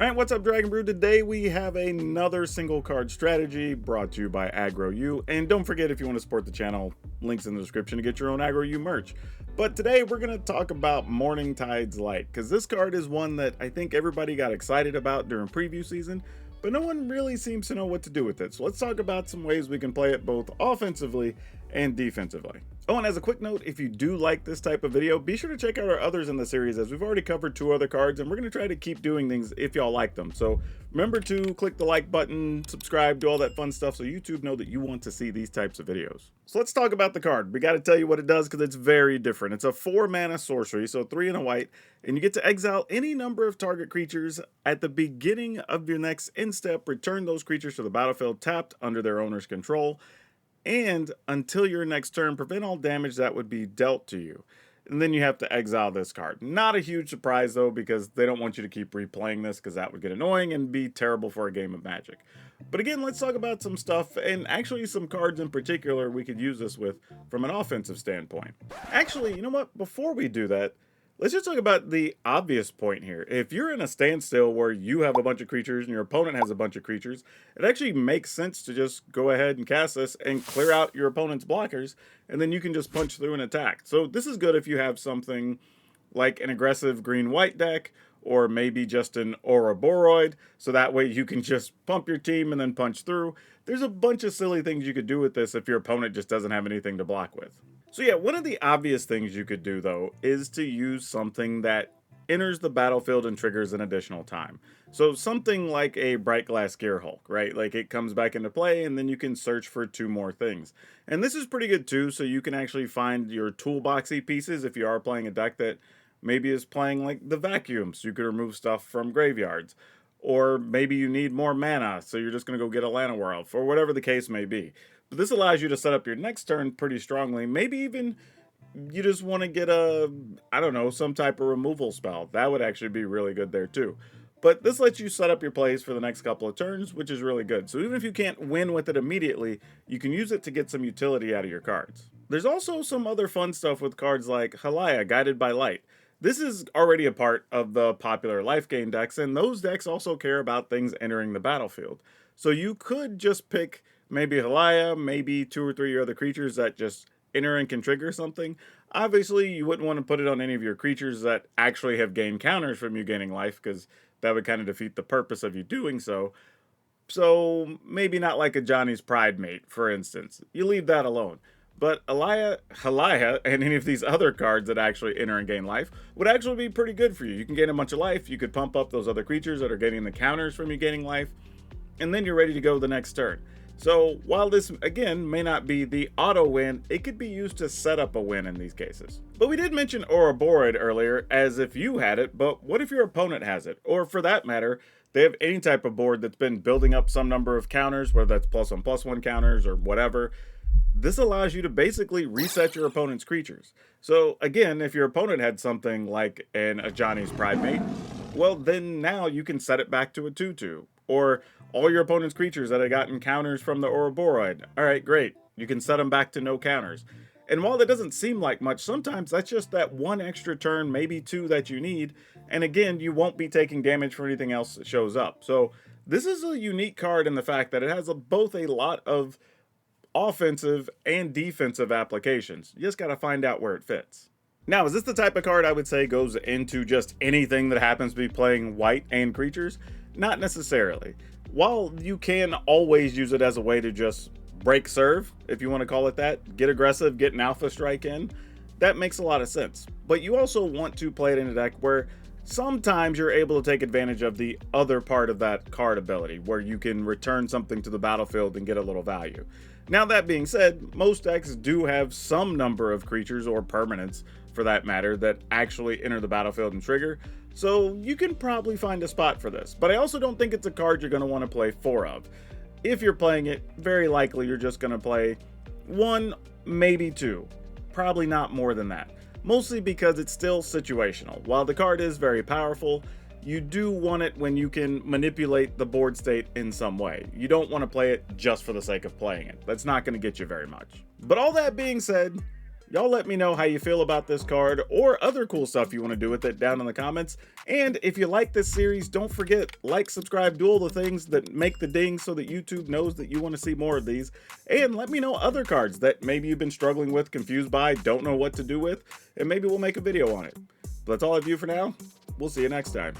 Alright, what's up, Dragon Brew? Today we have another single card strategy brought to you by AgroU. And don't forget, if you want to support the channel, links in the description to get your own AgroU merch. But today we're going to talk about Morningtide's Light, because this card is one that I think everybody got excited about during preview season, but no one really seems to know what to do with it. So let's talk about some ways we can play it both offensively and defensively. Oh, and as a quick note, if you do like this type of video, be sure to check out our others in the series, as we've already covered 2 other cards, and we're going to try to keep doing things if y'all like them. So remember to click the like button, subscribe, do all that fun stuff so YouTube know that you want to see these types of videos. So let's talk about the card. We got to tell you what it does because it's very different. It's a 4-mana sorcery, so 3 and a white, and you get to exile any number of target creatures at the beginning of your next end step. Return those creatures to the battlefield tapped under their owner's control, and until your next turn, prevent all damage that would be dealt to you. And then you have to exile this card. Not a huge surprise though, because they don't want you to keep replaying this, because that would get annoying and be terrible for a game of Magic. But again, let's talk about some stuff, and actually some cards in particular we could use this with from an offensive standpoint. Actually, you know what? Before we do that, let's just talk about the obvious point here. If you're in a standstill where you have a bunch of creatures and your opponent has a bunch of creatures, it actually makes sense to just go ahead and cast this and clear out your opponent's blockers, and then you can just punch through and attack. So this is good if you have something like an aggressive green-white deck, or maybe just an Ouroboros, so that way you can just pump your team and then punch through. There's a bunch of silly things you could do with this if your opponent just doesn't have anything to block with. So yeah, one of the obvious things you could do though is to use something that enters the battlefield and triggers an additional time. So something like a Bright Glass Gear Hulk, right? Like it comes back into play and then you can search for 2 more things. And this is pretty good too, so you can actually find your toolboxy pieces if you are playing a deck that maybe is playing like the vacuum, so you could remove stuff from graveyards. Or maybe you need more mana, so you're just going to go get a Llanowar, or whatever the case may be. But this allows you to set up your next turn pretty strongly. Maybe even you just want to get a, I don't know, some type of removal spell. That would actually be really good there too. But this lets you set up your plays for the next couple of turns, which is really good. So even if you can't win with it immediately, you can use it to get some utility out of your cards. There's also some other fun stuff with cards like Halaya, Guided by Light. This is already a part of the popular life gain decks, and those decks also care about things entering the battlefield. So you could just pick maybe Halaya, maybe 2 or 3 other creatures that just enter and can trigger something. Obviously, you wouldn't want to put it on any of your creatures that actually have gained counters from you gaining life, because that would kind of defeat the purpose of you doing so. So maybe not like a Johnny's Pride Mate, for instance. You leave that alone. But Halaya, and any of these other cards that actually enter and gain life would actually be pretty good for you. You can gain a bunch of life, you could pump up those other creatures that are getting the counters from you gaining life, and then you're ready to go the next turn. So while this, again, may not be the auto win, it could be used to set up a win in these cases. But we did mention Ouroboros earlier as if you had it, but what if your opponent has it? Or for that matter, they have any type of board that's been building up some number of counters, whether that's +1/+1 counters or whatever. This allows you to basically reset your opponent's creatures. So again, if your opponent had something like a Johnny's Pride Mate, well then now you can set it back to a 2/2. Or all your opponent's creatures that have gotten counters from the Ouroboros. Alright, great. You can set them back to no counters. And while that doesn't seem like much, sometimes that's just that 1 extra turn, maybe 2 that you need. And again, you won't be taking damage for anything else that shows up. So this is a unique card in the fact that it has both a lot of offensive and defensive applications. You just got to find out where it fits. Now, is this the type of card I would say goes into just anything that happens to be playing white and creatures? Not necessarily. While you can always use it as a way to just break serve, if you want to call it that, get aggressive, get an alpha strike in, that makes a lot of sense. But you also want to play it in a deck where sometimes you're able to take advantage of the other part of that card ability, where you can return something to the battlefield and get a little value. Now, that being said, most decks do have some number of creatures, or permanents for that matter, that actually enter the battlefield and trigger, so you can probably find a spot for this. But I also don't think it's a card you're going to want to play 4 of. If you're playing it, very likely you're just going to play 1, maybe 2. Probably not more than that. Mostly because it's still situational. While the card is very powerful, you do want it when you can manipulate the board state in some way. You don't want to play it just for the sake of playing it. That's not going to get you very much. But all that being said, Y'all let me know how you feel about this card or other cool stuff you want to do with it down in the comments. And if you like this series, don't forget, like, subscribe, do all the things that make the ding so that YouTube knows that you want to see more of these. And let me know other cards that maybe you've been struggling with, confused by, don't know what to do with, and maybe we'll make a video on it. But that's all I have for now. We'll see you next time.